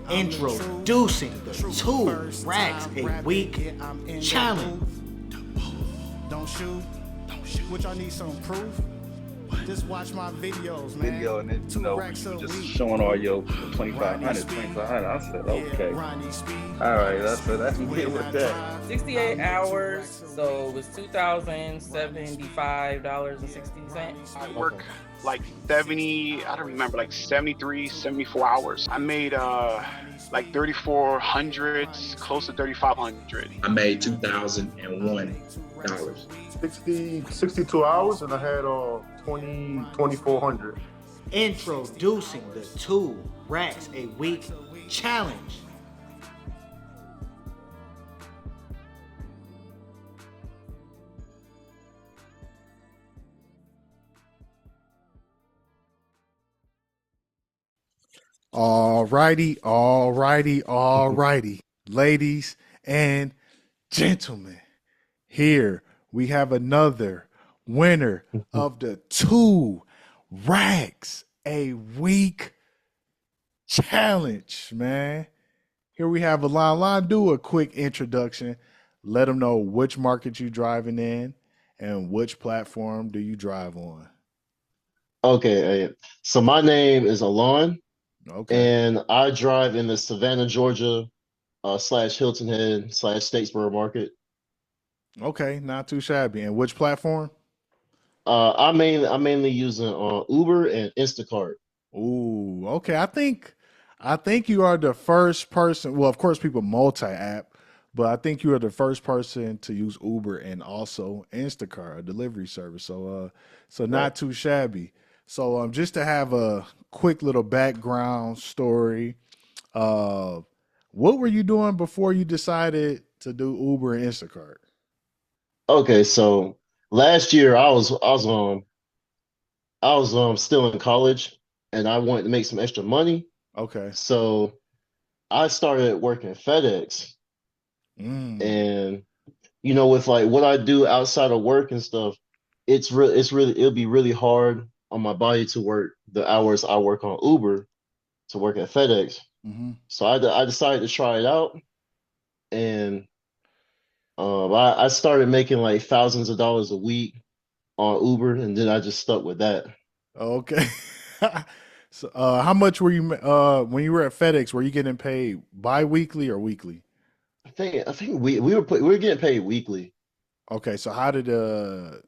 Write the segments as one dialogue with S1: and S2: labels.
S1: Introducing the 2 racks a week challenge.
S2: Don't shoot. Which I need some proof. Just watch my videos, man.
S3: Video and then, you know, you just showing all your 2,500. I said, okay. All right, that's me with that.
S4: 68 hours, so it was $2,075.60.
S5: I work like 70, I don't remember, like 73, 74 hours. I made like 3,400, close to 3,500.
S6: I made $2,001.
S7: 62 hours, and I had 2,400.
S1: Introducing the 2 racks a week challenge.
S8: Alrighty, ladies and gentlemen. Here we have another winner of the 2 racks a week challenge, man. Here we have Alon. Alon, do a quick introduction. Let them know which market you driving in and which platform do you drive on.
S7: Okay, so my name is Alon,
S8: Okay.
S7: and I drive in the Savannah, Georgia / Hilton Head / Statesboro market.
S8: Okay, not too shabby. And which platform?
S7: I'm mainly using Uber and Instacart.
S8: Ooh, okay. I think you are the first person. Well, of course, people multi-app, but I think you are the first person to use Uber and also Instacart, a delivery service. So not too shabby. So just to have a quick little background story, what were you doing before you decided to do Uber and Instacart?
S7: Okay, so last year I was still in college, and I wanted to make some extra money.
S8: Okay.
S7: So I started working FedEx,
S8: Mm.
S7: and with like what I do outside of work and stuff, it'll be really hard on my body to work the hours I work on Uber to work at FedEx.
S8: Hmm.
S7: So I decided to try it out, and I started making like thousands of dollars a week on Uber, and then I just stuck with that.
S8: Okay. So, how much were you when you were at FedEx? Were you getting paid bi-weekly or weekly?
S7: I think we were getting paid weekly.
S8: Okay, so how did the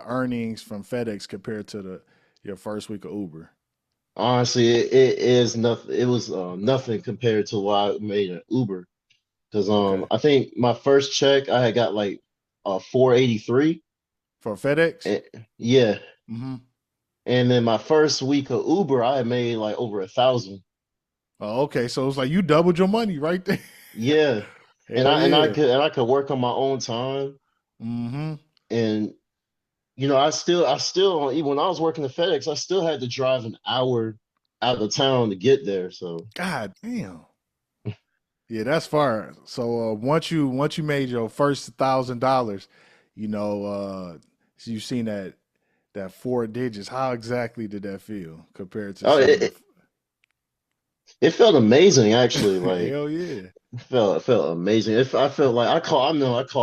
S8: earnings from FedEx compare to your first week of Uber?
S7: Honestly, it is nothing. It was nothing compared to what I made at Uber. Because
S8: Okay,
S7: I think my first check I had got like 483.
S8: for FedEx.
S7: Eh, yeah,
S8: Mm-hmm.
S7: and then my first week of Uber I had made like over 1,000.
S8: Oh, okay, so it's like you doubled your money right there.
S7: Yeah, and
S8: Hell
S7: I and I
S8: yeah.
S7: could work on my own time,
S8: Mm-hmm.
S7: and I still even when I was working at FedEx I still had to drive an hour out of town to get there. So
S8: God damn. Yeah, that's far. So once you made your first $1,000, so you seen that 4 digits. How exactly did that feel compared to
S7: oh,
S8: some of
S7: it,
S8: the?
S7: it it felt amazing actually. Like
S8: Hell yeah.
S7: it felt amazing. If I felt like I called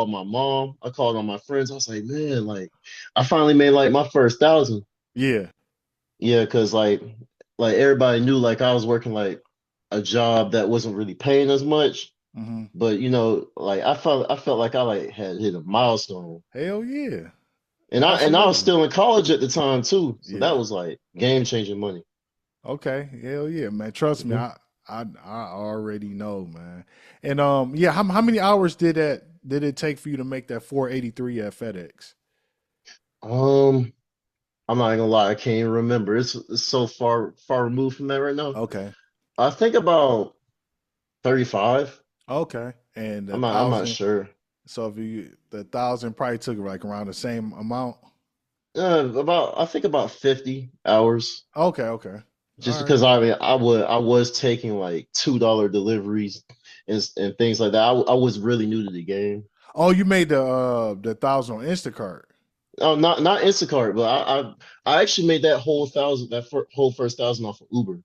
S7: my mom, I called all my friends. I was like, man, like I finally made like my first 1,000.
S8: Yeah.
S7: Yeah, because like everybody knew like I was working like a job that wasn't really paying as much,
S8: Hmm.
S7: but like I felt like I like had hit a milestone.
S8: Hell yeah.
S7: And I was
S8: Absolutely.
S7: still in college at the time too, so that
S8: Yeah.
S7: was like game changing money.
S8: Okay. Hell yeah, man. Trust me,
S7: hmm
S8: I already know, man. And yeah, how many hours did it take for you to make that 483 at FedEx?
S7: Um, I'm not gonna lie, I can't even remember. It's so far removed from that right now.
S8: Okay.
S7: I think about 35.
S8: Okay. And a
S7: I'm not
S8: thousand.
S7: sure.
S8: So if the 1,000 probably took like around the same amount.
S7: I think about 50 hours.
S8: Okay, okay.
S7: Just
S8: All right.
S7: because I mean I was taking like $2 deliveries and things like that. I was really new to the game.
S8: Oh, you made the 1,000 on Instacart.
S7: Oh, not Instacart, but I actually made that whole thousand, whole first thousand off of Uber.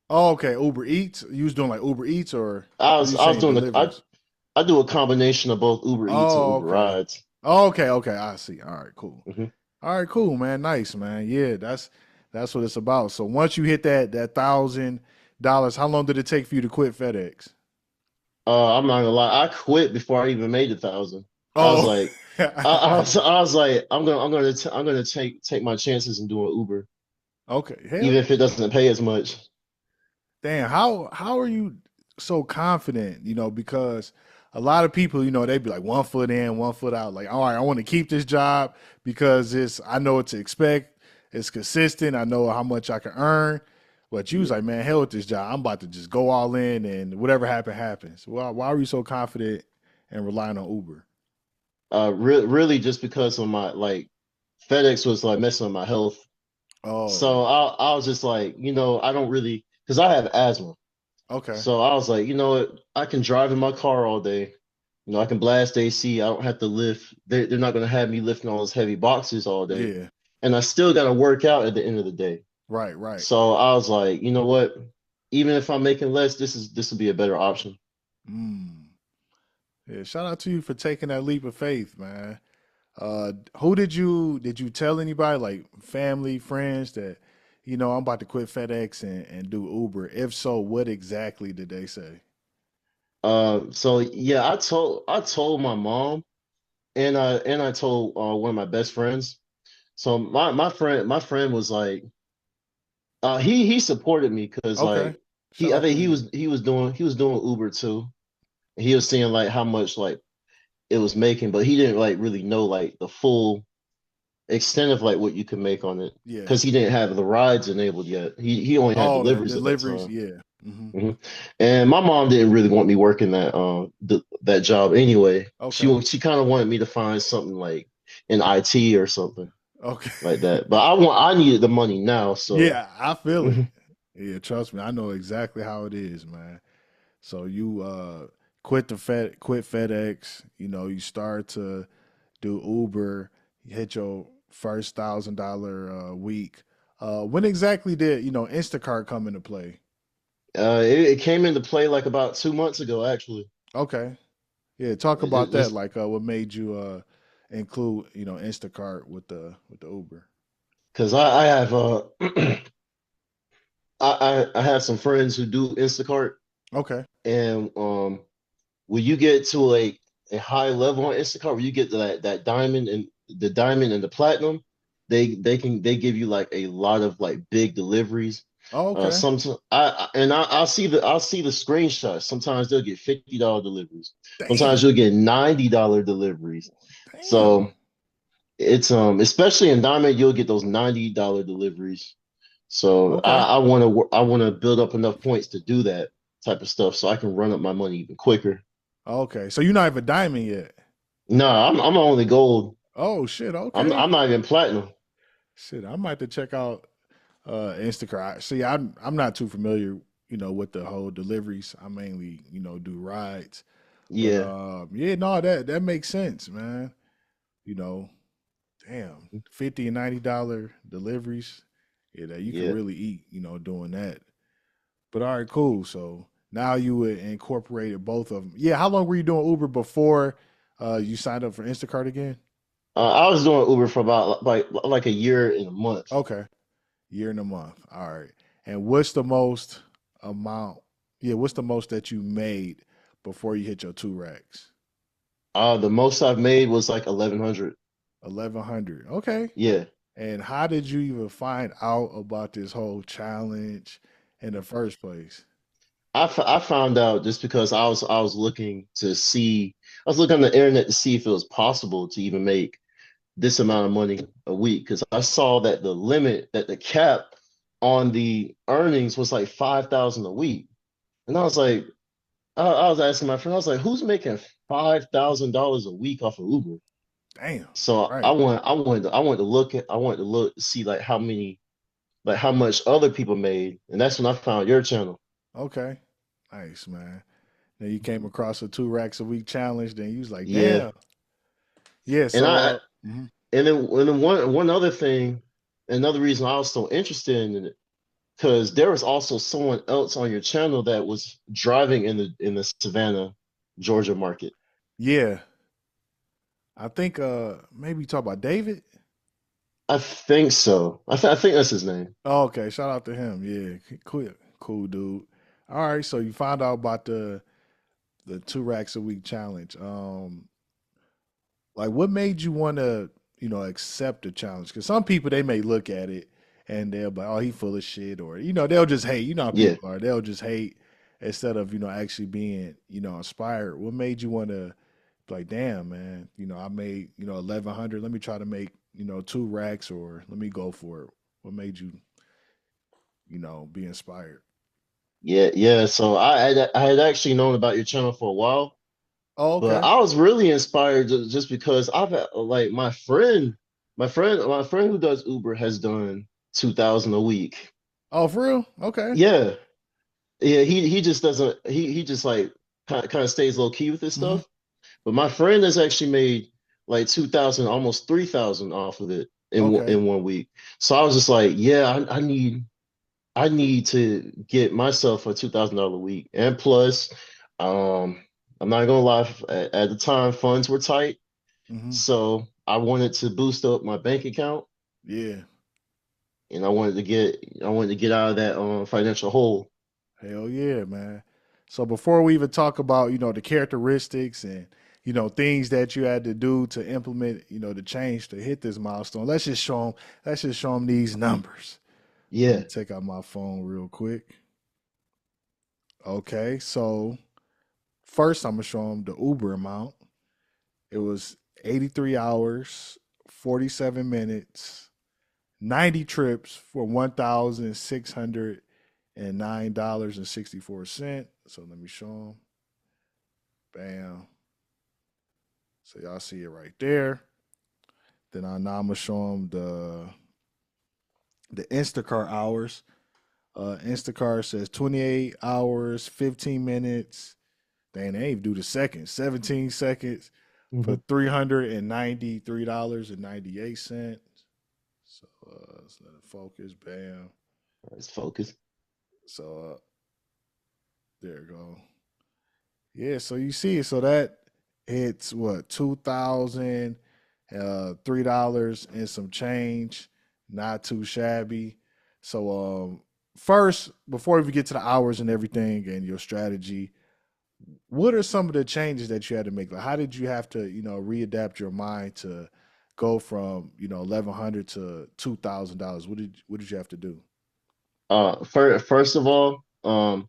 S8: Oh, okay. Uber Eats. You was doing like Uber Eats, or you
S7: I was
S8: saying
S7: doing
S8: deliveries?
S7: I do a combination of both Uber Eats and
S8: Oh,
S7: Uber
S8: okay.
S7: Rides.
S8: Oh, okay, okay. I see. All right, cool.
S7: Hmm.
S8: All right, cool, man. Nice, man. Yeah, that's what it's about. So once you hit that $1,000, how long did it take for you to quit FedEx?
S7: I'm not gonna lie, I quit before I even made 1,000. I was
S8: Oh,
S7: like, I was like, I'm gonna take my chances in doing Uber,
S8: okay. Hell,
S7: even if it doesn't pay as much.
S8: damn. How are you so confident? Because a lot of people, they'd be like 1 foot in, 1 foot out. Like, all right, I want to keep this job because I know what to expect. It's consistent. I know how much I can earn. But you was
S7: Yeah.
S8: like, man, hell with this job. I'm about to just go all in, and whatever happens. Why are you so confident and relying on Uber?
S7: Really just because of my like FedEx was like messing with my health.
S8: Oh,
S7: So I was just like, I don't really, because I have asthma.
S8: okay.
S7: So I was like, you know what, I can drive in my car all day. I can blast AC. I don't have to lift. They're not going to have me lifting all those heavy boxes all day.
S8: Yeah.
S7: And I still got to work out at the end of the day.
S8: Right, right.
S7: So I was like, you know what, even if I'm making less, this will be a better option.
S8: Mm. Yeah, shout out to you for taking that leap of faith, man. Who did you tell anybody, like family, friends, that I'm about to quit FedEx and do Uber? If so, what exactly did they say?
S7: So yeah, I told my mom and I told one of my best friends. So my friend was like, he supported me because
S8: Okay,
S7: like
S8: shout
S7: I
S8: out
S7: think
S8: to him.
S7: he was doing Uber too. He was seeing like how much like it was making, but he didn't like really know like the full extent of like what you could make on it
S8: Yeah.
S7: because he didn't have the rides enabled yet. He only had
S8: Oh, the
S7: deliveries at that
S8: deliveries.
S7: time.
S8: Yeah. Hmm.
S7: Hmm. And my mom didn't really want me working that job anyway.
S8: Okay.
S7: She kind of wanted me to find something like in IT or something
S8: Okay.
S7: like that. But I needed the money now, so
S8: Yeah, I feel it.
S7: mhm.
S8: Yeah, trust me, I know exactly how it is, man. So you quit FedEx. You start to do Uber. You hit your first $1,000 week. When exactly did Instacart come into play?
S7: It came into play like about 2 months ago, actually.
S8: Okay, yeah, talk
S7: It,
S8: about that.
S7: it's
S8: Like, what made you include Instacart with the Uber?
S7: because I have I have some friends who do Instacart,
S8: Okay.
S7: and when you get to like a high level on Instacart, when you get to that diamond and the platinum, they give you like a lot of like big deliveries.
S8: Oh, okay.
S7: Sometimes I'll see the screenshots. Sometimes they'll get $50 deliveries. Sometimes
S8: Damn.
S7: you'll get $90 deliveries.
S8: Damn.
S7: So it's especially in diamond, you'll get those $90 deliveries. So
S8: Okay.
S7: I want to build up enough points to do that type of stuff so I can run up my money even quicker.
S8: Okay. So you're not even diamond yet.
S7: No, I'm only gold.
S8: Oh shit. Okay.
S7: I'm not even platinum.
S8: Shit. I might have to check out Instacart. See, I'm not too familiar, with the whole deliveries. I mainly, do rides. But
S7: Yeah,
S8: yeah, no, that makes sense, man. You know, damn, $50 and $90 deliveries. Yeah, that you can
S7: yeah.
S8: really eat, doing that. But all right, cool. So now you incorporated both of them. Yeah, how long were you doing Uber before you signed up for Instacart again?
S7: I was doing Uber for about like a year and a month.
S8: Okay, year and a month. All right. And what's the most amount? Yeah, what's the most that you made before you hit your two racks?
S7: The most I've made was like 1,100.
S8: 1,100. Okay.
S7: Yeah.
S8: And how did you even find out about this whole challenge in the first place?
S7: I found out just because I was looking to see I was looking on the internet to see if it was possible to even make this amount of money a week because I saw that the cap on the earnings was like 5,000 a week. And I was like, I was asking my friend, I was like, who's making $5,000 a week off of Uber?
S8: Damn.
S7: So
S8: Right.
S7: I wanted to look to see like how much other people made. And that's when I found your channel.
S8: Okay. Nice, man. Then you came across a two racks a week challenge. Then you was like,
S7: Yeah.
S8: damn. Yeah.
S7: And
S8: So, mhm.
S7: and then one other thing, another reason I was so interested in it, because there was also someone else on your channel that was driving in the Savannah, Georgia market.
S8: Yeah, I think maybe you talk about David.
S7: I think so. I think that's his name.
S8: Oh, okay, shout out to him. Yeah, cool dude. All right, so you found out about the 2 racks a week challenge. Like what made you want to, accept the challenge? Because some people they may look at it and they'll be like, oh, he full of shit, or they'll just hate. You know how
S7: Yeah.
S8: people are. They'll just hate instead of actually being inspired. What made you want to like, damn man, I made 1,100. Let me try to make 2 racks, or let me go for it. What made you be inspired?
S7: Yeah. So I had actually known about your channel for a while,
S8: Oh,
S7: but
S8: okay.
S7: I was really inspired just because I've had, like, my friend who does Uber has done 2,000 a week.
S8: Oh, for real? Okay.
S7: Yeah. Yeah, he just doesn't he just like kind of stays low key with his
S8: Hmm.
S7: stuff. But my friend has actually made like 2,000, almost 3,000 off of it
S8: Okay.
S7: in one week. So I was just like, yeah, I need to get myself a $2,000 a week. And plus, um, I'm not gonna lie, at the time funds were tight,
S8: Hmm.
S7: so I wanted to boost up my bank account,
S8: Yeah.
S7: and I wanted to get out of that financial hole.
S8: Hell yeah, man. So before we even talk about, the characteristics and, things that you had to do to implement, the change to hit this milestone, let's just show them these numbers. Let me
S7: Yeah.
S8: take out my phone real quick. Okay. So first I'm gonna show them the Uber amount. It was 83 hours, 47 minutes, 90 trips for $1,609.64. So let me show them. Bam. So y'all see it right there. Then now I'm gonna show them the Instacart hours. Instacart says 28 hours, 15 minutes. Dang, they ain't do the seconds. 17 seconds for
S7: Hmm.
S8: $393.98. So let's let it focus. Bam.
S7: Let's focus.
S8: So there you go. Yeah, so you see it. So that hits what, 2,000 $3 and some change. Not too shabby. So first, before we get to the hours and everything and your strategy, what are some of the changes that you had to make? Like how did you have to, readapt your mind to go from, 1,100 to $2,000? What did you have to do?
S7: First of all, I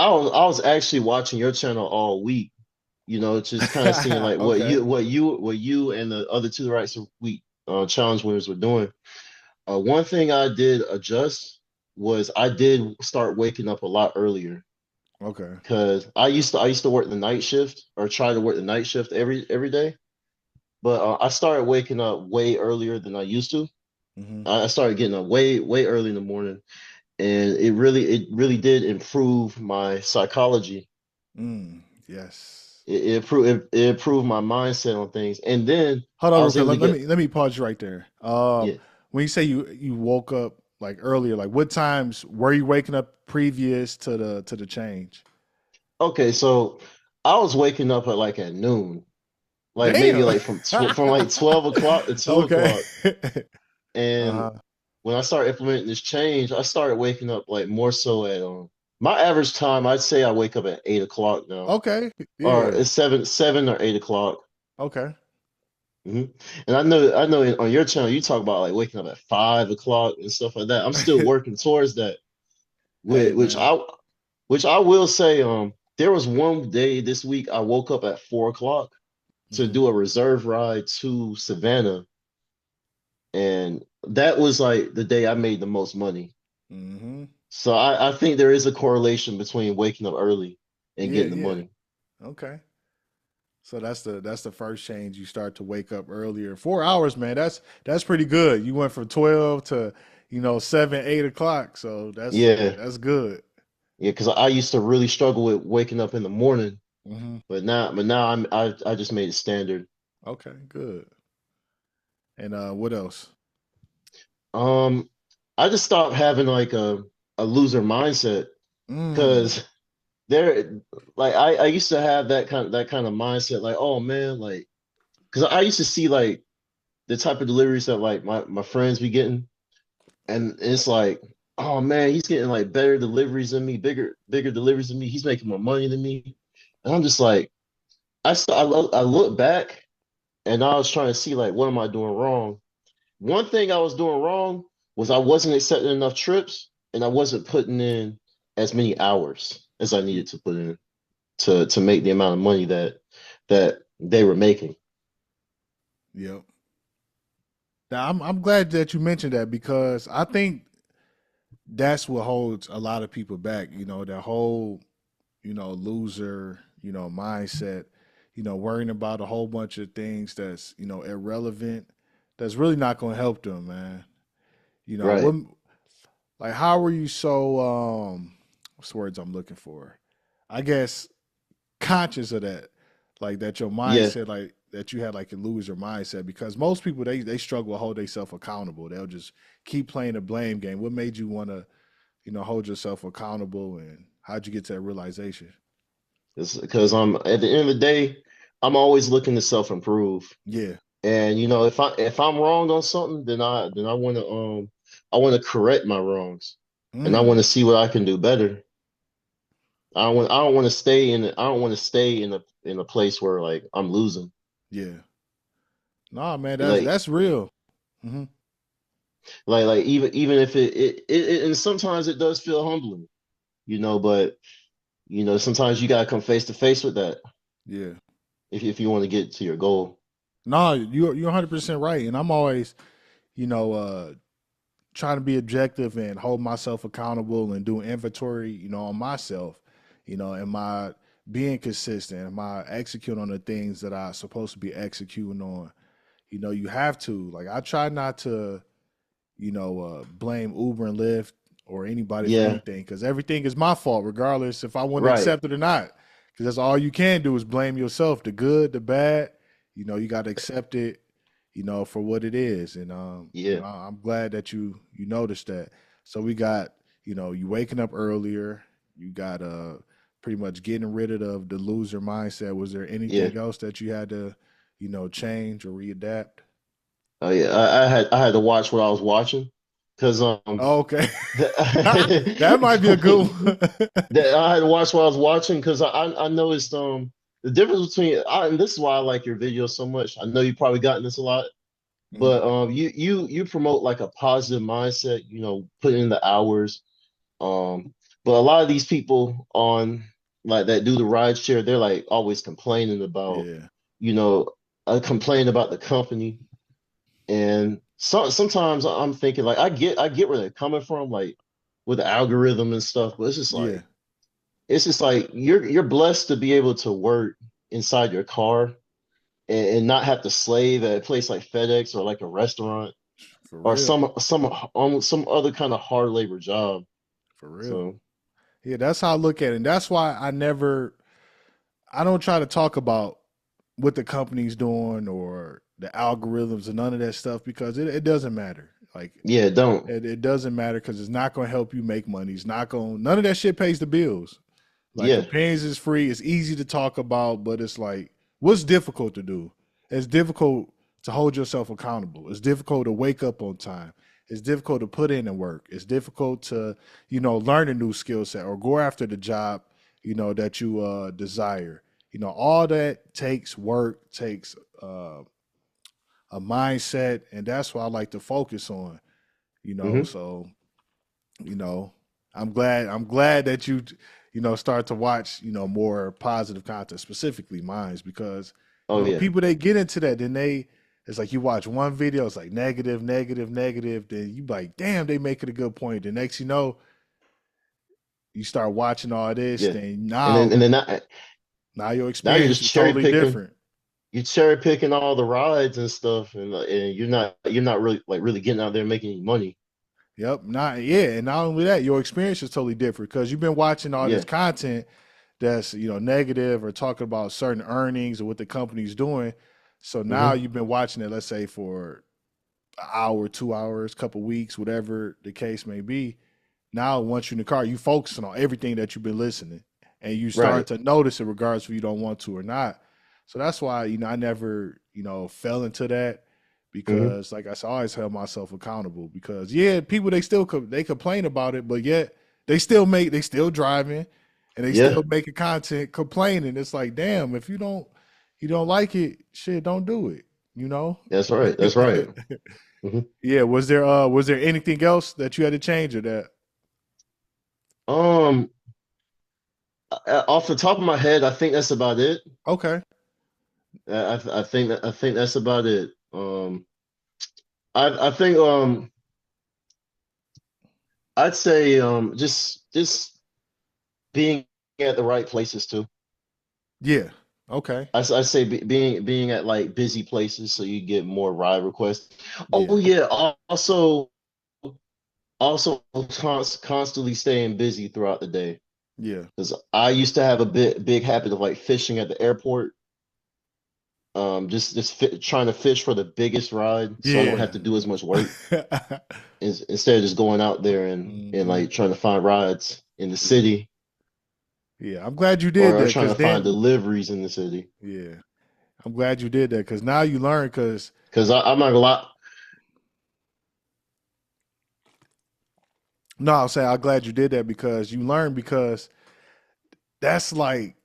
S7: was actually watching your channel all week, just kind of seeing like what
S8: Okay.
S7: you and the other 2 rights of week challenge winners were doing. One thing I did adjust was I did start waking up a lot earlier,
S8: Okay.
S7: because I used to work the night shift, or try to work the night shift every day, but I started waking up way earlier than I used to.
S8: Hmm.
S7: I started getting up way early in the morning, and it really did improve my psychology.
S8: Yes.
S7: It improved my mindset on things, and then
S8: Hold on
S7: I
S8: real
S7: was
S8: quick.
S7: able to
S8: Let
S7: get.
S8: me let me pause you right there.
S7: Yeah.
S8: When you say you woke up like earlier, like what times were you waking up previous to the change?
S7: Okay, so I was waking up at noon, like maybe
S8: Damn.
S7: like from like 12 o'clock to two
S8: Okay.
S7: o'clock, and
S8: Uh-huh.
S7: when I started implementing this change, I started waking up like more so at my average time. I'd say I wake up at 8 o'clock now,
S8: Okay.
S7: or
S8: Yeah.
S7: it's seven or 8 o'clock.
S8: Okay.
S7: Hmm. And I know on your channel you talk about like waking up at 5 o'clock and stuff like that. I'm still working towards that.
S8: Hey
S7: Which, which
S8: man.
S7: I which I will say, there was one day this week I woke up at 4 o'clock to
S8: Hmm.
S7: do a reserve ride to Savannah, and that was like the day I made the most money.
S8: Hmm.
S7: So I think there is a correlation between waking up early and
S8: Yeah,
S7: getting the
S8: yeah.
S7: money.
S8: Okay. So that's the first change. You start to wake up earlier. 4 hours, man. That's pretty good. You went from 12 to 7, 8 o'clock. So that's
S7: Yeah,
S8: that's good.
S7: yeah, because I used to really struggle with waking up in the morning,
S8: Hmm.
S7: but now I just made it standard.
S8: Okay, good. And what else?
S7: Um, I just stopped having like a loser mindset
S8: Mm,
S7: because there, like I used to have that kind of mindset, like, oh man, like because I used to see like the type of deliveries that like my friends be getting, and it's like, oh man, he's getting like better deliveries than me, bigger deliveries than me. He's making more money than me, and I'm just like, I look back and I was trying to see like what am I doing wrong. One thing I was doing wrong was I wasn't accepting enough trips and I wasn't putting in as many hours as I needed to put in to make the amount of money that they were making.
S8: yep. Now I'm glad that you mentioned that because I think that's what holds a lot of people back. That whole loser mindset. Worrying about a whole bunch of things that's irrelevant. That's really not going to help them, man.
S7: Right.
S8: What like how were you so what's the words I'm looking for? I guess conscious of that, like that your
S7: Yeah.
S8: mindset, like that you had like a loser mindset, because most people they struggle to hold themselves accountable. They'll just keep playing the blame game. What made you want to hold yourself accountable, and how'd you get to that realization?
S7: It's because I'm at the end of the day, I'm always looking to self-improve.
S8: Yeah.
S7: And if I'm wrong on something, then I want to correct my wrongs. And I want
S8: Mm,
S7: to see what I can do better. I don't want to stay in a place where like I'm losing.
S8: yeah. Nah, man, that's
S7: Like
S8: that's real. Hmm.
S7: like even if it and sometimes it does feel humbling, but sometimes you gotta come face to face with that
S8: Yeah.
S7: if you want to get to your goal.
S8: No, you're 100% right, and I'm always you know uh trying to be objective and hold myself accountable and do inventory, on myself. Am I being consistent? Am I executing on the things that I supposed to be executing on? You have to. Like I try not to, blame Uber and Lyft or anybody for
S7: Yeah,
S8: anything because everything is my fault, regardless if I want to
S7: right.
S8: accept it or not. Because that's all you can do is blame yourself, the good, the bad. You got to accept it, for what it is. And
S7: Yeah,
S8: I'm glad that you noticed that. So we got, you waking up earlier. You got pretty much getting rid of the loser mindset. Was there
S7: yeah.
S8: anything else that you had to, change or readapt?
S7: Oh yeah. I had to watch what I was watching because
S8: Oh, okay. That might be a good
S7: that
S8: one.
S7: I had to watch what I was watching because I noticed the difference between and this is why I like your videos so much. I know you've probably gotten this a lot,
S8: Mhm.
S7: but you promote like a positive mindset, put in the hours. But a lot of these people on like that do the ride share, they're like always complaining about,
S8: Yeah.
S7: you know, complaining about the company. And sometimes I'm thinking like I get where they're coming from, like with the algorithm and stuff, but
S8: Yeah.
S7: it's just like you're blessed to be able to work inside your car and not have to slave at a place like FedEx or like a restaurant
S8: For
S7: or
S8: real.
S7: some other kind of hard labor job.
S8: For real.
S7: So
S8: Yeah, that's how I look at it. And that's why I don't try to talk about what the company's doing or the algorithms and none of that stuff because it doesn't matter. Like
S7: yeah, don't.
S8: it doesn't matter because it's not going to help you make money. It's not going. None of that shit pays the bills. Like
S7: Yeah.
S8: opinions is free. It's easy to talk about, but it's like what's difficult to do. It's difficult to hold yourself accountable. It's difficult to wake up on time. It's difficult to put in the work. It's difficult to learn a new skill set or go after the job that you desire. All that takes work, takes a mindset, and that's what I like to focus on.
S7: Hmm.
S8: So you know I'm glad that you start to watch more positive content, specifically mines, because
S7: Oh yeah.
S8: people they get into that, then it's like you watch one video, it's like negative, negative, negative, then you like, damn, they make it a good point. The next you start watching all this,
S7: Yeah.
S8: then
S7: And then
S8: now
S7: and then now
S8: your
S7: you're
S8: experience
S7: just
S8: is
S7: cherry
S8: totally
S7: picking.
S8: different.
S7: You're cherry picking all the rides and stuff, and you're not really getting out there making any money.
S8: Yep. Not yeah, and not only that, your experience is totally different because you've been watching all this
S7: Yeah.
S8: content that's negative or talking about certain earnings or what the company's doing. So now
S7: Hmm.
S8: you've been watching it, let's say for an hour, 2 hours, couple weeks, whatever the case may be. Now, once you're in the car, you focusing on everything that you've been listening, and you start
S7: Right.
S8: to notice it, regardless if you don't want to or not. So that's why I never fell into that
S7: Hmm.
S8: because, like I said, I always held myself accountable. Because people they complain about it, but yet they still driving, and they
S7: Yeah,
S8: still making content complaining. It's like, damn, if you don't like it, shit, don't do it. You know.
S7: that's right. That's right. Hmm.
S8: Yeah. Was there anything else that you had to change or that?
S7: Um, off the top of my head, I think that's about it.
S8: Okay.
S7: I think that's about it. I think I'd say just being at the right places too.
S8: Yeah. Okay.
S7: I say being at like busy places so you get more ride requests. Oh
S8: Yeah.
S7: yeah, also constantly staying busy throughout the day.
S8: Yeah.
S7: Because I used to have a big habit of like fishing at the airport. Trying to fish for the biggest ride so I don't have
S8: Yeah.
S7: to do as much work instead of just going out there and
S8: Hmm.
S7: like trying to find rides in the
S8: Yeah.
S7: city
S8: Yeah. I'm glad you did
S7: or
S8: that
S7: trying
S8: because
S7: to find
S8: then,
S7: deliveries in the city.
S8: yeah, I'm glad you did that because now you learn. Because
S7: Because I'm not gonna lie.
S8: no, I'll say I'm glad you did that because you learn because that's like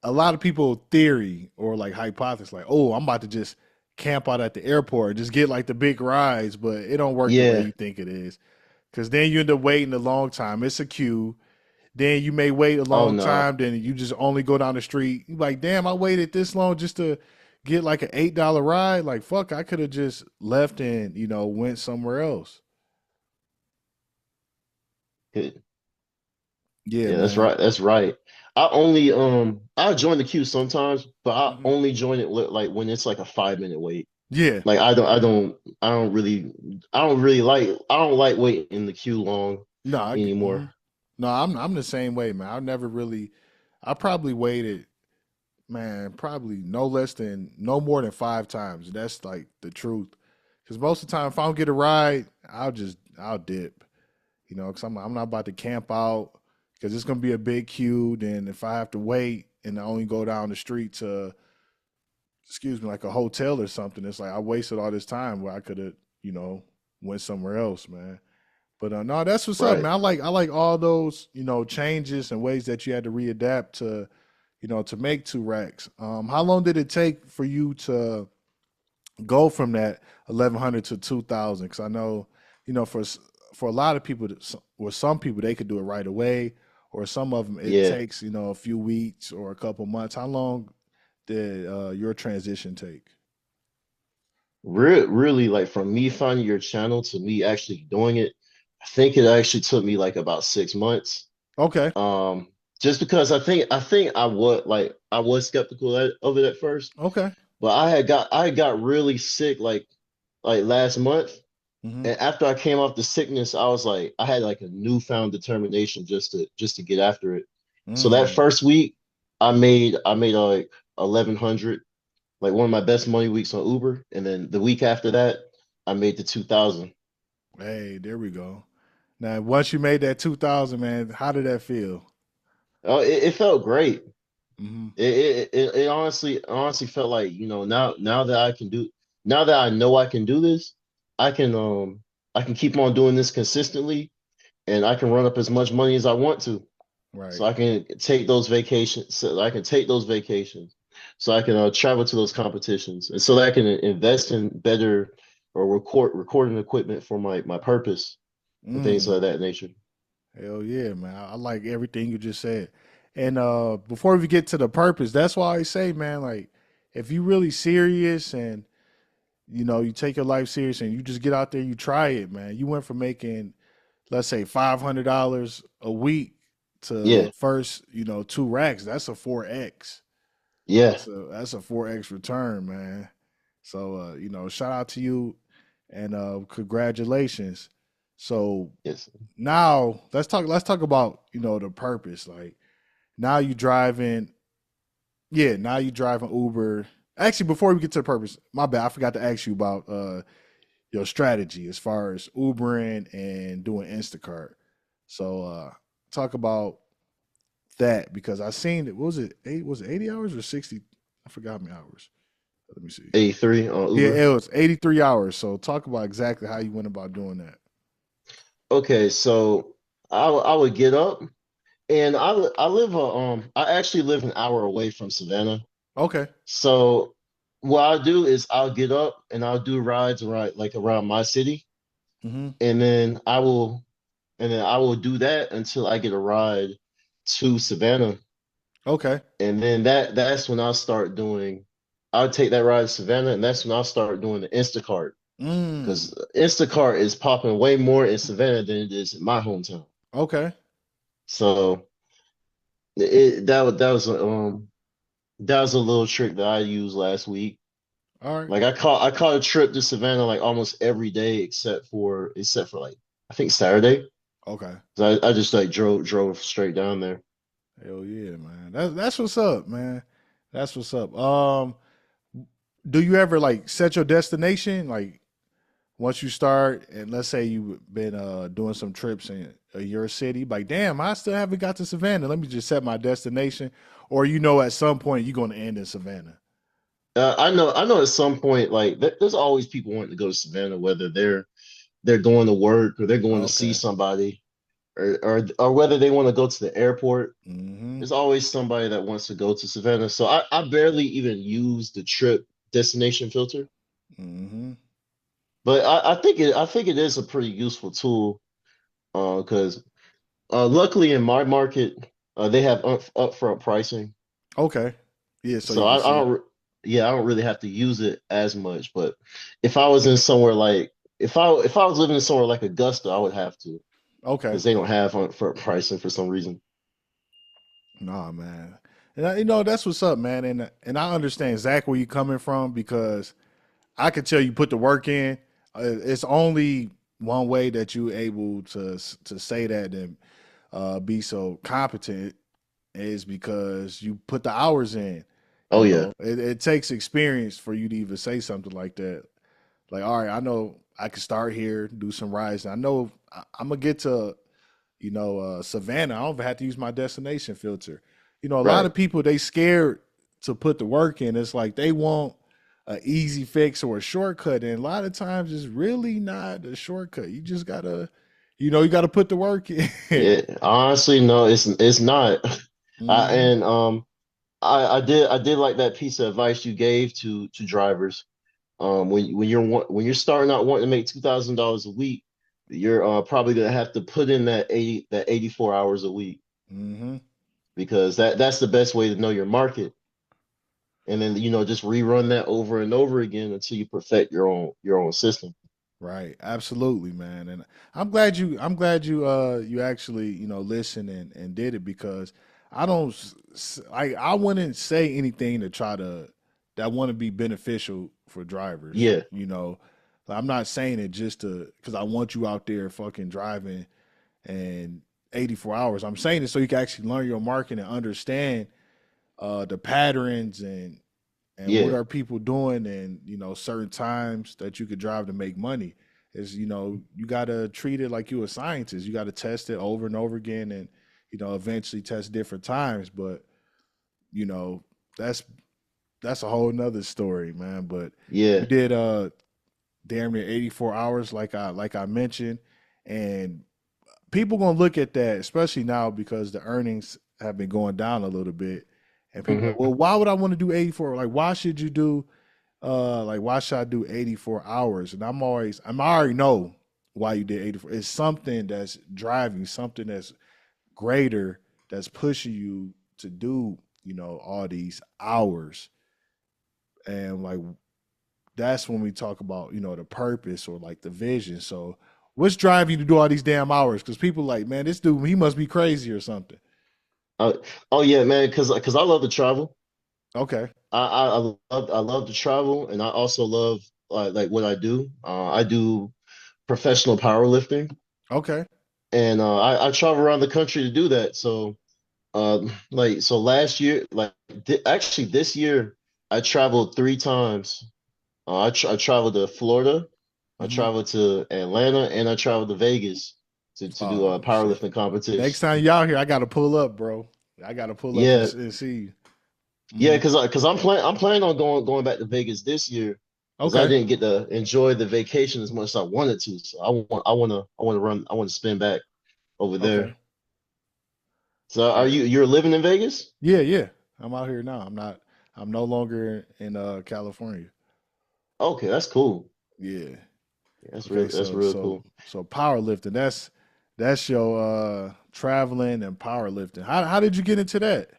S8: a lot of people theory or like hypothesis, like, oh, I'm about to just camp out at the airport and just get like the big rides, but it don't work the way
S7: Yeah.
S8: you think it is. Because then you end up waiting a long time. It's a queue. Then you may wait a
S7: Oh
S8: long
S7: no.
S8: time. Then you just only go down the street. You like, damn, I waited this long just to get like an $8 ride. Like, fuck, I could have just left and went somewhere else. Yeah,
S7: Yeah, that's
S8: man.
S7: right. That's right. I join the queue sometimes, but I
S8: Mhm.
S7: only join it like when it's like a 5 minute wait.
S8: Yeah.
S7: Like I don't like waiting in the queue long
S8: No,
S7: anymore.
S8: no, I'm the same way, man. I never really. I probably waited, man. Probably no more than 5 times. That's like the truth. Because most of the time, if I don't get a ride, I'll dip. Because I'm not about to camp out because it's gonna be a big queue. Then if I have to wait and I only go down the street to, excuse me, like a hotel or something, it's like I wasted all this time where I could have, went somewhere else, man. But no, that's what's up,
S7: Right.
S8: man. I like all those, changes and ways that you had to readapt to, to make 2 racks. How long did it take for you to go from that 1100 to 2000? Because I know, for a lot of people, or some people, they could do it right away, or some of them it
S7: Yeah.
S8: takes a few weeks or a couple months. How long did your transition take?
S7: Really, like from me finding your channel to me actually doing it, I think it actually took me like about 6 months.
S8: Okay,
S7: Um, just because I think I was skeptical of it at first,
S8: okay.
S7: but I got really sick like last month.
S8: Hmm.
S7: And after I came off the sickness, I was like, I had like a newfound determination just to get after it. So that
S8: Mm.
S7: first week, I made like 1100, like one of my best money weeks on Uber. And then the week after that, I made the 2000.
S8: Hey, there we go. Now, once you made that 2000, man, how did that feel?
S7: Oh, it felt great.
S8: Hmm.
S7: It honestly felt like, now that now that I know I can do this, I can I can keep on doing this consistently and I can run up as much money as I want to. So
S8: Right.
S7: I can take those vacations. So I can take those vacations. So I can travel to those competitions, and so that I can invest in better or recording equipment for my purpose and things
S8: Mm.
S7: of that nature.
S8: Hell yeah, man. I like everything you just said. And before we get to the purpose, that's why I say, man, like if you really serious and you take your life serious and you just get out there, you try it, man. You went from making, let's say, $500 a week to
S7: Yeah,
S8: first, 2 racks. That's a 4x.
S7: yeah,
S8: That's a 4x return, man. So shout out to you and congratulations. So
S7: yes,
S8: now let's talk about, the purpose. Like now you driving, yeah, now you driving Uber. Actually, before we get to the purpose, my bad, I forgot to ask you about your strategy as far as Ubering and doing Instacart. So talk about that because I seen it. What was it? Was it 80 hours or 60? I forgot how many hours. Let me see.
S7: 83 on
S8: Yeah,
S7: Uber.
S8: it was 83 hours. So talk about exactly how you went about doing that.
S7: Okay, so I would get up and I actually live an hour away from Savannah.
S8: Okay.
S7: So what I'll do is I'll get up and I'll do rides around my city,
S8: Mm-hmm.
S7: and then I will do that until I get a ride to Savannah.
S8: Okay.
S7: And then that's when I'll take that ride to Savannah, and that's when I'll start doing the Instacart.
S8: Mm.
S7: Because Instacart is popping way more in Savannah than it is in my hometown.
S8: Okay.
S7: So that was a little trick that I used last week.
S8: All right.
S7: Like I caught a trip to Savannah like almost every day except for like I think Saturday.
S8: Okay.
S7: So I just like drove straight down there.
S8: Hell yeah, man. That's what's up, man. That's what's up. Do you ever like set your destination? Like once you start, and let's say you've been doing some trips in your city, like damn, I still haven't got to Savannah. Let me just set my destination. Or at some point you're going to end in Savannah.
S7: I know at some point like there's always people wanting to go to Savannah, whether they're going to work or they're going to see
S8: Okay.
S7: somebody, or whether they want to go to the airport.
S8: Mm-hmm.
S7: There's always somebody that wants to go to Savannah. So I barely even use the trip destination filter.
S8: Mm-hmm.
S7: But I think it is a pretty useful tool because luckily in my market they have upfront pricing,
S8: Okay. Yeah, so
S7: so
S8: you can
S7: I
S8: see.
S7: don't yeah, I don't really have to use it as much. But if I was in somewhere like if I was living in somewhere like Augusta, I would have to
S8: Okay.
S7: because they don't have upfront pricing for some reason.
S8: Nah, man. And that's what's up, man. And I understand exactly where you're coming from because I could tell you put the work in. It's only one way that you're able to say that and be so competent is because you put the hours in.
S7: Oh yeah,
S8: It takes experience for you to even say something like that. Like, all right, I know I can start here, do some rides. And I know I'm gonna get to Savannah. I don't even have to use my destination filter. A lot
S7: right.
S8: of people they scared to put the work in. It's like they want an easy fix or a shortcut, and a lot of times it's really not a shortcut. You just gotta, you gotta put the work in.
S7: Yeah, honestly, no, it's not. I,
S8: Hmm.
S7: and I did like that piece of advice you gave to drivers. When you're starting out wanting to make $2,000 a week, you're probably gonna have to put in that 84 hours a week
S8: Hmm.
S7: because that's the best way to know your market. And then just rerun that over and over again until you perfect your own system.
S8: Right, absolutely, man. And I'm glad you actually listened and did it because I don't I wouldn't say anything to try to that want to be beneficial for drivers.
S7: Yeah,
S8: Like, I'm not saying it just to because I want you out there fucking driving and 84 hours. I'm saying it so you can actually learn your market and understand the patterns and what
S7: yeah,
S8: are people doing and certain times that you could drive to make money is you got to treat it like you a scientist. You got to test it over and over again and eventually test different times. But you know that's that's a whole nother story, man. But you
S7: yeah.
S8: did damn near 84 hours like I mentioned, and people gonna look at that, especially now because the earnings have been going down a little bit, and people are like,
S7: Hmm.
S8: well, why would I want to do 84? Like, why should you do why should I do 84 hours? And I already know why you did 84. It's something that's driving, something that's greater, that's pushing you to do, all these hours. And like that's when we talk about, the purpose or like the vision. So what's driving you to do all these damn hours? Because people like, man, this dude, he must be crazy or something.
S7: Oh yeah, man, because I love to travel.
S8: Okay.
S7: I love to travel, and I also love like what I do. I do professional powerlifting,
S8: Okay.
S7: and I travel around the country to do that. So so last year, actually this year, I traveled 3 times. I traveled to Florida, I traveled to Atlanta and I traveled to Vegas to do a powerlifting
S8: Shit.
S7: competition.
S8: Next time y'all here, I got to pull up, bro. I got to pull up
S7: Yeah,
S8: and see you.
S7: yeah, because I'm planning on going back to Vegas this year because I
S8: Okay.
S7: didn't get to enjoy the vacation as much as I wanted to. So I want to spin back over
S8: Okay.
S7: there. So
S8: Yeah.
S7: you're living in Vegas?
S8: Yeah. I'm out here now. I'm no longer in California.
S7: Okay, that's cool.
S8: Yeah.
S7: Yeah,
S8: Okay,
S7: that's
S8: so
S7: real
S8: so
S7: cool.
S8: so powerlifting. That's your traveling and powerlifting. How did you get into that?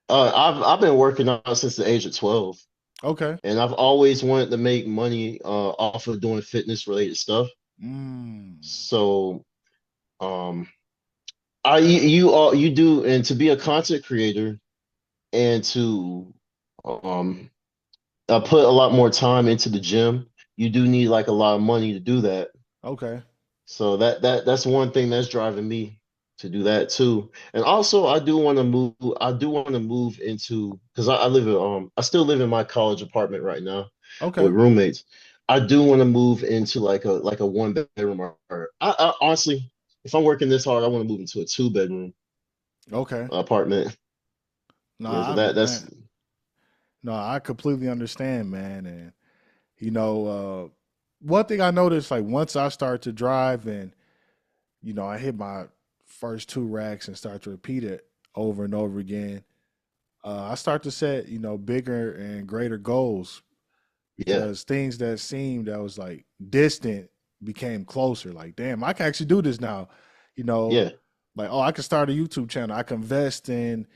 S7: I've been working out since the age of 12,
S8: Okay.
S7: and I've always wanted to make money off of doing fitness related stuff.
S8: Mm.
S7: So um you do, and to be a content creator and to um put a lot more time into the gym, you do need like a lot of money to do that.
S8: Okay.
S7: So that's one thing that's driving me to do that too. And also I do want to move. I do want to move into because I live in I still live in my college apartment right now
S8: Okay.
S7: with roommates. I do want to move into like a one bedroom or I honestly, if I'm working this hard, I want to move into a two bedroom
S8: Okay.
S7: apartment. Yeah, so
S8: Nah,
S7: that's
S8: no, I completely understand, man. And one thing I noticed, like once I start to drive and I hit my first two racks and start to repeat it over and over again, I start to set bigger and greater goals
S7: yeah,
S8: because things that seemed that was like distant became closer. Like, damn, I can actually do this now. You know,
S7: yeah.
S8: like, oh, I can start a YouTube channel. I can invest in,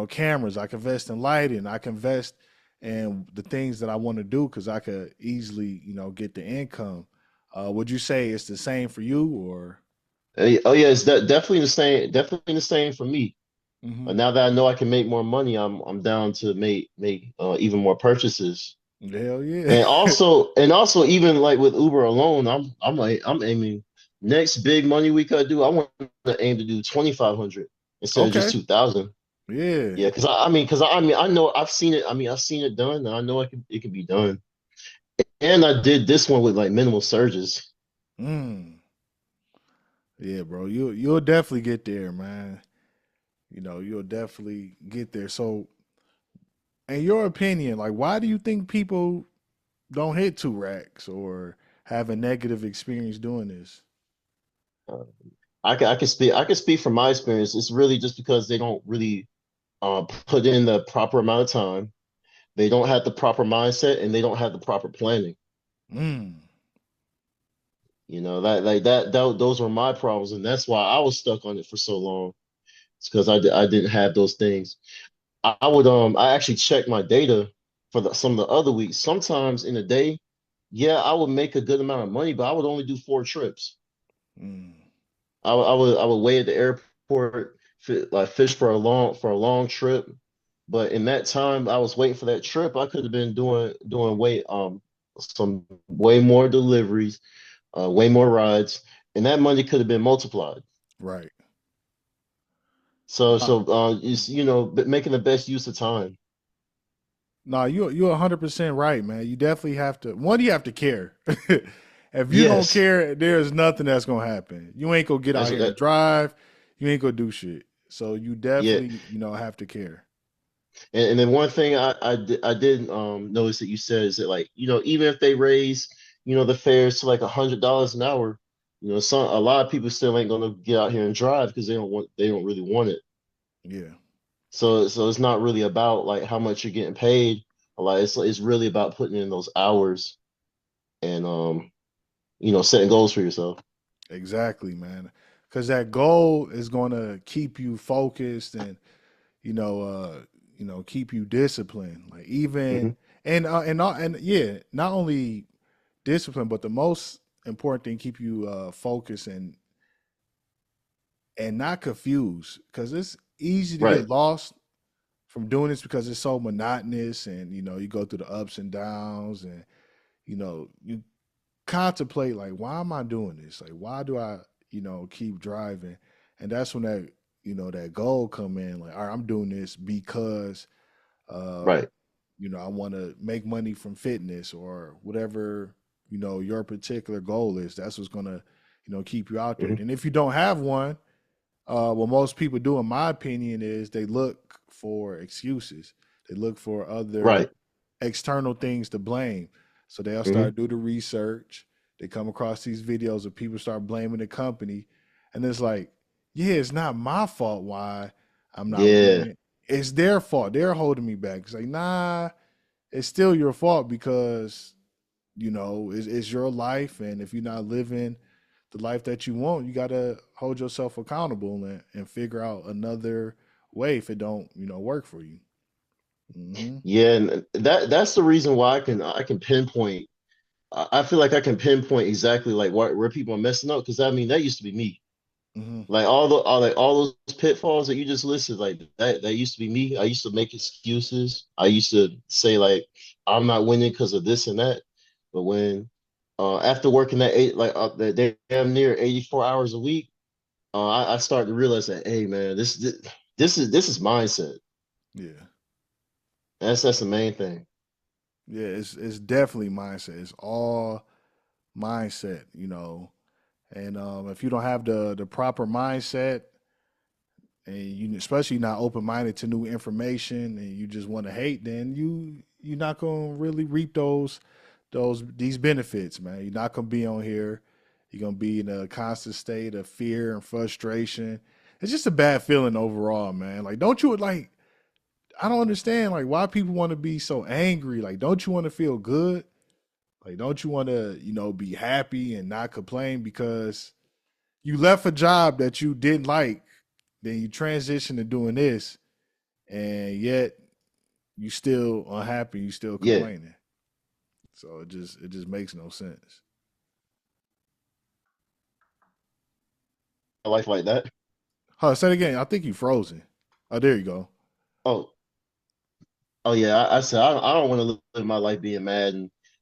S8: cameras. I can invest in lighting. I can invest in the things that I want to do because I could easily, get the income. Would you say it's the same for you or?
S7: Oh yeah, it's definitely the same. Definitely the same for me.
S8: Hmm.
S7: But now that I know I can make more money, I'm down to make even more purchases.
S8: Hell yeah.
S7: And also even like with Uber alone, I'm aiming next big money we could do. I want to aim to do 2,500 instead of just
S8: Okay.
S7: 2,000.
S8: Yeah.
S7: Yeah, because I know I've seen it. I mean I've seen it done, and I know it can be done. And I did this one with like minimal surges.
S8: Mm. Yeah, bro. You'll definitely get there, man. You'll definitely get there. So, in your opinion, like, why do you think people don't hit two racks or have a negative experience doing this?
S7: Uh, I can speak from my experience. It's really just because they don't really put in the proper amount of time. They don't have the proper mindset and they don't have the proper planning.
S8: Mm.
S7: You know, those were my problems, and that's why I was stuck on it for so long. It's because I didn't have those things. I actually checked my data for some of the other weeks. Sometimes in a day, yeah, I would make a good amount of money, but I would only do 4 trips.
S8: Mm.
S7: I would wait at the airport, like fish for a long trip. But in that time I was waiting for that trip, I could have been doing some way more deliveries, way more rides, and that money could have been multiplied.
S8: Right.
S7: So
S8: Nah,
S7: so it's making the best use of time.
S8: nah, you're 100% right, man. You definitely have to. One, you have to care. If you don't
S7: Yes,
S8: care, there's nothing that's gonna happen. You ain't gonna get out
S7: that's
S8: here and
S7: that.
S8: drive. You ain't gonna do shit. So you
S7: Yeah,
S8: definitely, have to care.
S7: and then one thing I did notice that you said is that like even if they raise the fares to like $100 an hour, a lot of people still ain't gonna get out here and drive because they don't really want it.
S8: Yeah.
S7: So it's not really about like how much you're getting paid. Like it's really about putting in those hours and setting goals for yourself.
S8: Exactly, man. Because that goal is going to keep you focused and keep you disciplined. Like
S7: Hmm.
S8: even and yeah, not only discipline, but the most important thing, keep you focused and not confused. Because it's easy to
S7: Right.
S8: get lost from doing this because it's so monotonous, and you go through the ups and downs, and you contemplate like, why am I doing this? Like, why do I, keep driving? And that's when that goal come in. Like, all right, I'm doing this because, uh,
S7: Right.
S8: I want to make money from fitness or whatever your particular goal is. That's what's gonna, keep you out there.
S7: Mhm.
S8: And if you don't have one, what most people do, in my opinion, is they look for excuses. They look for other
S7: Right.
S8: external things to blame. So they'll
S7: Mhm.
S8: start do the research. They come across these videos of people start blaming the company, and it's like, yeah, it's not my fault why I'm not
S7: Yeah.
S8: winning. It's their fault. They're holding me back. It's like, nah, it's still your fault because it's your life, and if you're not living the life that you want, you got to hold yourself accountable and figure out another way if it don't work for you. Hmm.
S7: Yeah, and that's the reason why I can pinpoint. I feel like I can pinpoint exactly like where people are messing up, because I mean that used to be me.
S8: Hmm.
S7: Like all those pitfalls that you just listed, like that used to be me. I used to make excuses. I used to say like I'm not winning because of this and that. But when after working that that damn near 84 hours a week, I started to realize that, hey man, this is mindset.
S8: Yeah.
S7: That's the main thing.
S8: Yeah, it's definitely mindset. It's all mindset. And if you don't have the proper mindset, and you especially not open minded to new information, and you just want to hate, then you're not gonna really reap these benefits, man. You're not gonna be on here. You're gonna be in a constant state of fear and frustration. It's just a bad feeling overall, man. Like, don't you like? I don't understand like why people want to be so angry. Like, don't you want to feel good? Like, don't you want to, be happy and not complain because you left a job that you didn't like, then you transition to doing this, and yet you still unhappy, you still
S7: Yeah,
S8: complaining. So it just makes no sense.
S7: a life like that.
S8: Huh, say it again. I think you frozen. Oh, there you go.
S7: Oh, oh yeah. I said I don't want to live my life being mad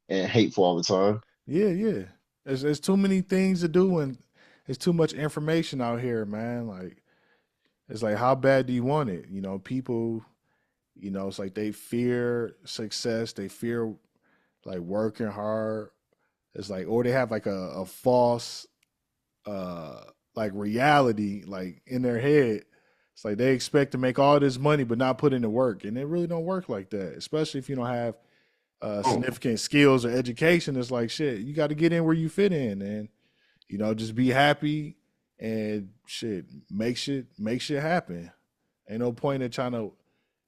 S7: and hateful all the time.
S8: Yeah, yeah. There's too many things to do, and there's too much information out here, man. Like, it's like, how bad do you want it? People, it's like they fear success, they fear like working hard. It's like, or they have like a false uh like reality like in their head. It's like they expect to make all this money but not put in the work, and it really don't work like that. Especially if you don't have
S7: Oh,
S8: significant skills or education. It's like, shit, you got to get in where you fit in, and just be happy and shit, make shit happen. Ain't no point in trying to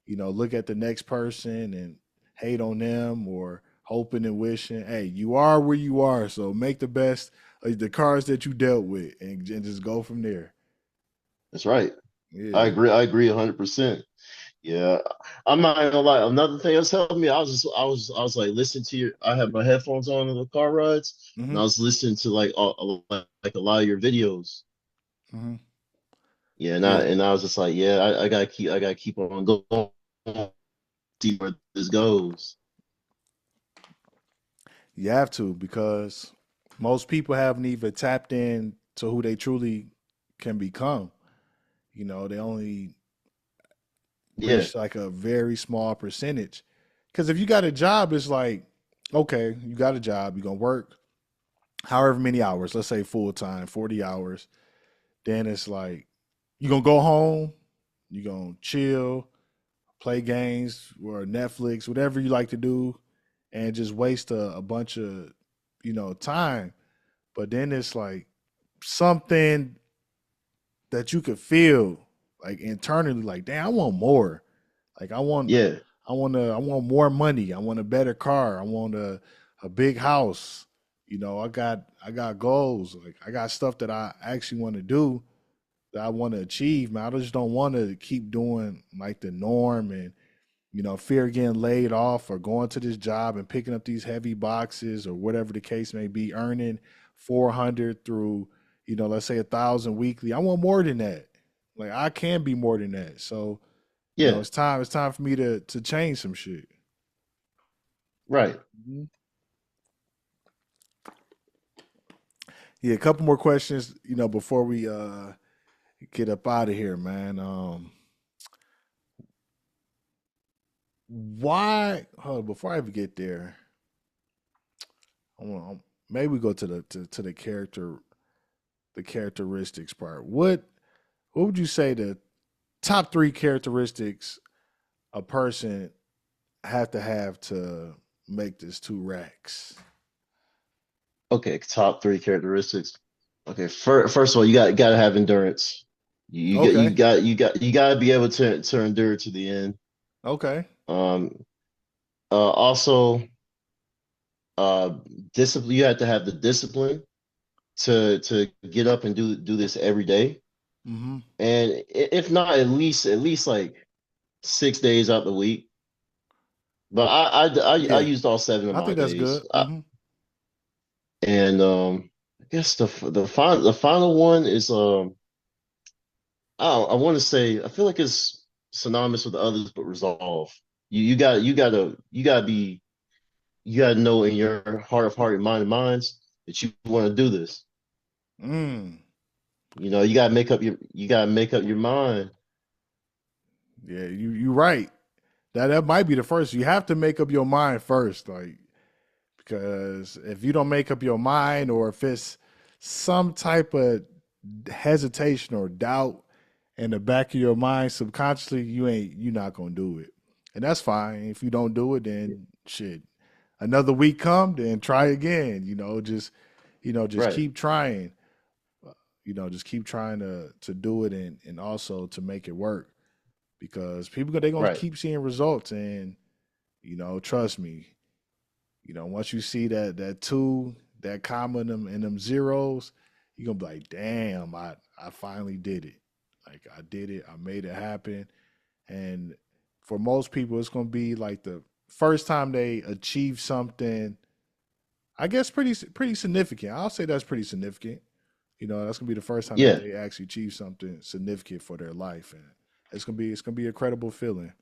S8: look at the next person and hate on them, or hoping and wishing. Hey, you are where you are, so make the best of the cards that you dealt with, and just go from there.
S7: that's right. I
S8: Yeah.
S7: agree. I agree 100%. Yeah, I'm not gonna lie. Another thing that's helping me, I was like listening to your. I have my headphones on in the car rides, and
S8: Hmm.
S7: I was listening to like a lot of your videos.
S8: Hmm.
S7: Yeah, and I
S8: Yeah.
S7: and I was just like, yeah, I gotta keep on going, see where this goes.
S8: You have to, because most people haven't even tapped in to who they truly can become. They only
S7: Yeah,
S8: reach like a very small percentage. Because if you got a job, it's like, okay, you got a job, you're gonna work however many hours, let's say full time, 40 hours. Then it's like you're gonna go home, you're gonna chill, play games or Netflix, whatever you like to do, and just waste a bunch of, time. But then it's like something that you could feel like internally, like, damn, I want more. Like,
S7: yeah,
S8: I want more money. I want a better car. I want a big house. I got goals. Like, I got stuff that I actually want to do, that I want to achieve, man. I just don't want to keep doing like the norm, and fear of getting laid off or going to this job and picking up these heavy boxes or whatever the case may be, earning 400 through, let's say 1,000 weekly. I want more than that. Like, I can be more than that. So,
S7: yeah.
S8: it's time for me to change some shit.
S7: Right.
S8: Mhm. Yeah, a couple more questions, before we get up out of here, man. Why? Hold on, before I even get there, maybe we go to the characteristics part. What would you say the top 3 characteristics a person have to make this 2 racks?
S7: Okay, top 3 characteristics. Okay, first of all, you gotta have endurance.
S8: Okay.
S7: You gotta be able to endure to the end.
S8: Okay.
S7: Also, discipline. You have to have the discipline to get up and do this every day.
S8: Mm-hmm.
S7: And if not, at least like 6 days out the week. But I
S8: Yeah,
S7: used all 7 of
S8: I
S7: my
S8: think that's
S7: days.
S8: good. Mm-hmm.
S7: And I guess the final one is I want to say I feel like it's synonymous with the others, but resolve. You gotta know in your heart of heart and mind of minds that you want to do this.
S8: Mm.
S7: You gotta make up your mind.
S8: Yeah, you right. That might be the first. You have to make up your mind first, like, because if you don't make up your mind, or if it's some type of hesitation or doubt in the back of your mind subconsciously, you're not gonna do it. And that's fine. If you don't do it, then shit. Another week come, then try again. Just
S7: Right,
S8: keep trying. Just keep trying to do it, and also to make it work, because people they're gonna
S7: right,
S8: keep seeing results. And trust me, once you see that 2, that comma in them zeros, you're gonna be like, damn, I finally did it. Like, I did it, I made it happen. And for most people, it's gonna be like the first time they achieve something, I guess pretty significant. I'll say that's pretty significant. That's gonna be the first time that
S7: yeah.
S8: they actually achieve something significant for their life. And it's gonna be a credible feeling.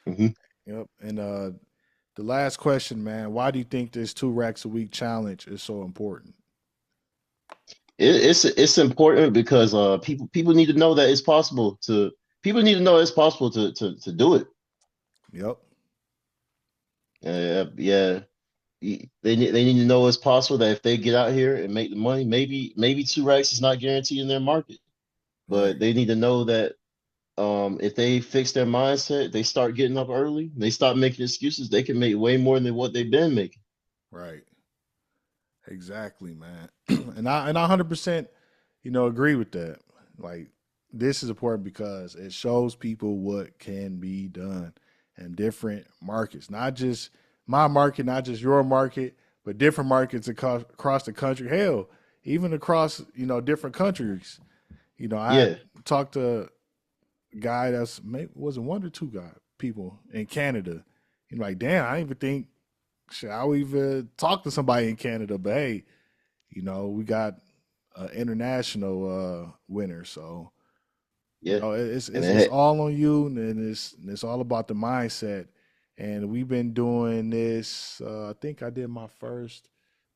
S7: hmm
S8: Yep. And the last question, man, why do you think this 2 racks a week challenge is so important?
S7: It's important because people need to know that it's possible to do it.
S8: Yep.
S7: Yeah, they need to know it's possible that if they get out here and make the money, maybe 2 racks is not guaranteed in their market, but
S8: Right.
S7: they need to know that if they fix their mindset, they start getting up early, they stop making excuses, they can make way more than what they've been making.
S8: Right. Exactly, man. And I 100% agree with that. Like, this is important because it shows people what can be done in different markets, not just my market, not just your market, but different markets across the country. Hell, even across different countries. I
S7: Yeah,
S8: talked to a guy that's maybe wasn't 1 or 2 people in Canada. And like, damn, I didn't even think shit, I would even talk to somebody in Canada. But hey, we got an international winner, so
S7: yeah, and
S8: it's all on you, and it's all about the mindset. And we've been doing this. I think I did my first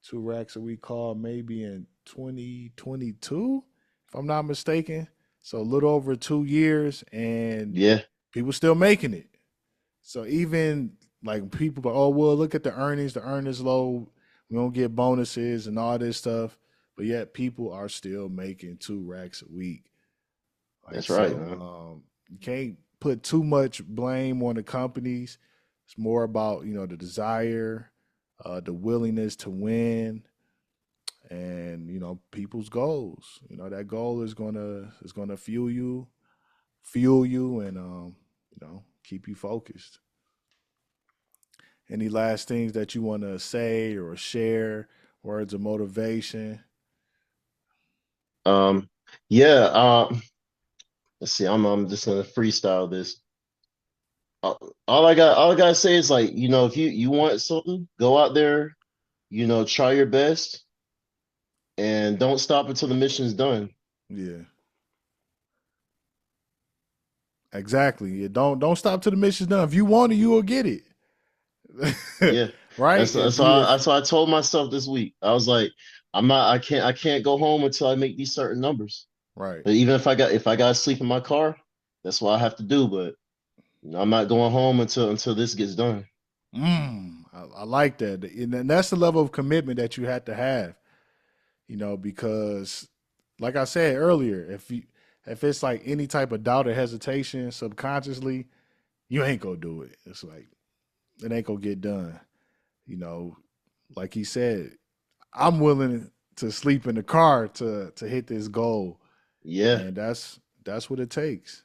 S8: 2 racks a week call maybe in 2022, if I'm not mistaken. So a little over 2 years, and
S7: yeah,
S8: people still making it. So even like people go, oh well, look at the earnings. The earnings low. We don't get bonuses and all this stuff, but yet people are still making 2 racks a week. Like,
S7: that's right,
S8: so,
S7: man.
S8: you can't put too much blame on the companies. It's more about the desire, the willingness to win, and people's goals. That goal is gonna fuel you, and keep you focused. Any last things that you want to say or share? Words of motivation?
S7: Um, yeah. Let's see. I'm just gonna freestyle this. All I gotta say is, like, if you want something, go out there, try your best, and don't stop until the mission's done.
S8: Yeah, exactly. Yeah, don't stop till the mission's done. If you want it, you will get it.
S7: Yeah,
S8: Right?
S7: that's why I told myself this week. I was like, I can't go home until I make these certain numbers.
S8: Right.
S7: But even if I got to sleep in my car, that's what I have to do. But I'm not going home until this gets done.
S8: I like that, and that's the level of commitment that you had to have, because, like I said earlier, if it's like any type of doubt or hesitation subconsciously, you ain't gonna do it. It's like it ain't gonna get done. Like he said, I'm willing to sleep in the car to hit this goal.
S7: Yeah.
S8: And that's what it takes.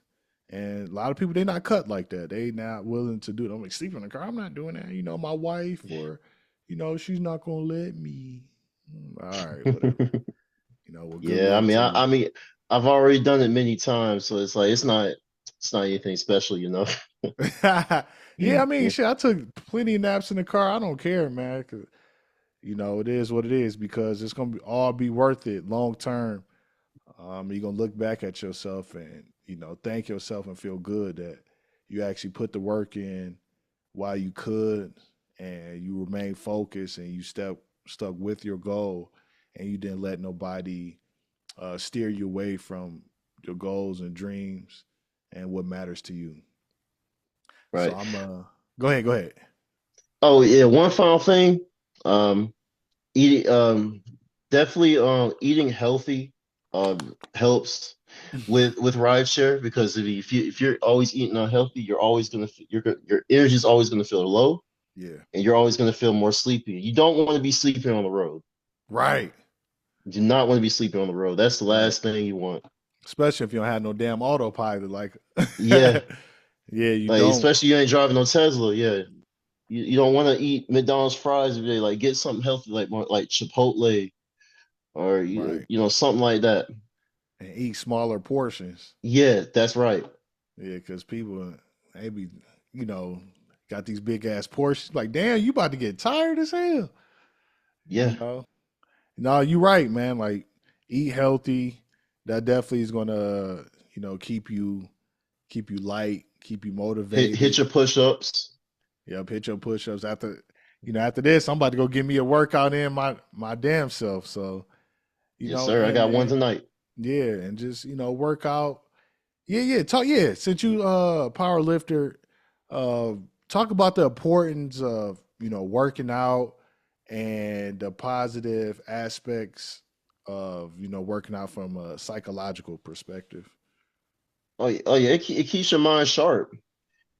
S8: And a lot of people, they not cut like that. They not willing to do it. I'm like, sleep in the car. I'm not doing that. My wife or, she's not gonna let me. All right, whatever. Well, good
S7: Yeah,
S8: luck to you.
S7: I mean, I've already done it many times, so it's like it's not anything special.
S8: Yeah, I mean, shit, I took plenty of naps in the car. I don't care, man. 'Cause, it is what it is because it's gonna all be worth it long term. You're gonna look back at yourself and thank yourself and feel good that you actually put the work in while you could, and you remain focused and you stuck with your goal, and you didn't let nobody steer you away from your goals and dreams and what matters to you.
S7: Right.
S8: So I'm go ahead.
S7: Oh yeah, one final thing. Eating definitely eating healthy helps with rideshare, because if you're always eating unhealthy, you're always gonna your energy is always gonna feel low.
S8: Yeah.
S7: And you're always gonna feel more sleepy. You don't want to be sleeping on the road.
S8: Right.
S7: You do not want to be sleeping on the road. That's the last thing you want.
S8: Especially if you don't have no damn autopilot, like
S7: Yeah.
S8: Yeah, you
S7: like,
S8: don't.
S7: Especially you ain't driving no Tesla. Yeah. You don't want to eat McDonald's fries every day. Like, get something healthy, like more like Chipotle or
S8: Right.
S7: Something like that.
S8: And eat smaller portions.
S7: Yeah, that's right.
S8: Yeah, because people maybe got these big ass portions. Like, damn, you about to get tired as hell.
S7: Yeah.
S8: No, you're right, man. Like, eat healthy. That definitely is gonna keep you light, keep you motivated.
S7: Hit your push-ups.
S8: Yep, hit your push-ups. After this, I'm about to go get me a workout in my damn self. So,
S7: Yes, sir. I got one tonight.
S8: Yeah, and just work out. Yeah. Since you power lifter, talk about the importance of working out and the positive aspects of working out from a psychological perspective.
S7: Oh yeah. It keeps your mind sharp.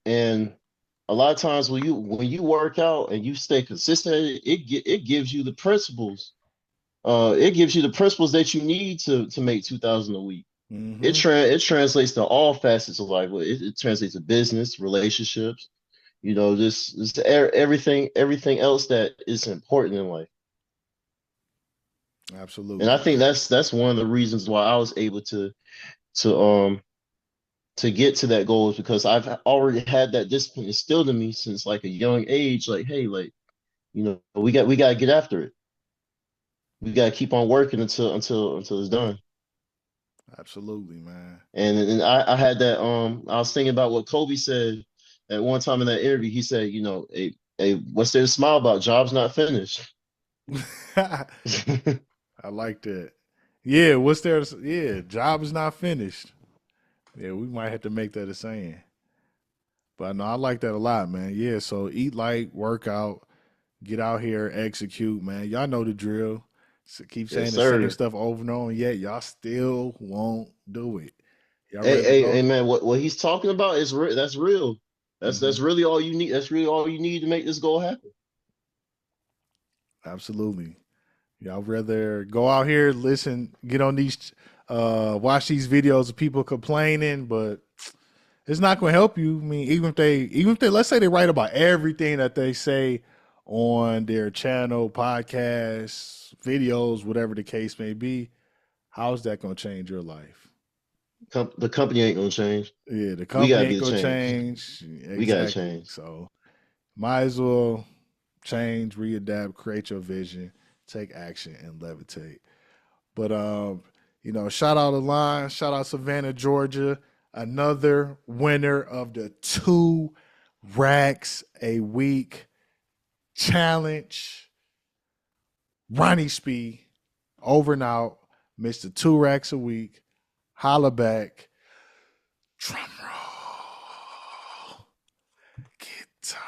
S7: And a lot of times when you work out and you stay consistent, it gives you the principles. It gives you the principles that you need to make 2,000 a week.
S8: Mm-hmm.
S7: It translates to all facets of life. It translates to business, relationships, just everything else that is important in life.
S8: Absolutely.
S7: And I think that's one of the reasons why I was able to get to that goal, is because I've already had that discipline instilled in me since like a young age. Like, hey, like, we got to get after it. We got to keep on working until it's done.
S8: Absolutely, man.
S7: And I had that. I was thinking about what Kobe said at one time in that interview. He said, hey, what's there to smile about? Job's not finished.
S8: I like that. Yeah, what's there? Yeah, job is not finished. Yeah, we might have to make that a saying. But no, I like that a lot, man. Yeah, so eat light, work out, get out here, execute, man. Y'all know the drill. So keep saying the same stuff over and over, and yet y'all still won't do it.
S7: Hey, man, what he's talking about is that's real. That's really all you need. That's really all you need to make this goal happen.
S8: Absolutely. Y'all rather go out here, listen, get on these, watch these videos of people complaining, but it's not going to help you. I mean, even if they, let's say they write about everything that they say on their channel, podcasts, videos, whatever the case may be, how's that going to change your life?
S7: The company ain't going to change.
S8: Yeah, the company ain't going to change. Exactly.
S7: We got to change.
S8: So might as well change, readapt, create your vision, take action, and levitate. But shout out Alon, shout out Savannah, Georgia, another winner of the 2 racks a week challenge. Ronnie Spee, over and out, Mr. 2 racks a week. Holla back. Drum roll. Guitar.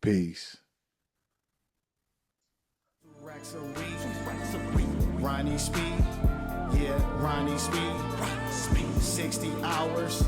S8: Peace.
S2: Racks a week. Ronnie Speed. Yeah, Ronnie Speed. 60 hours.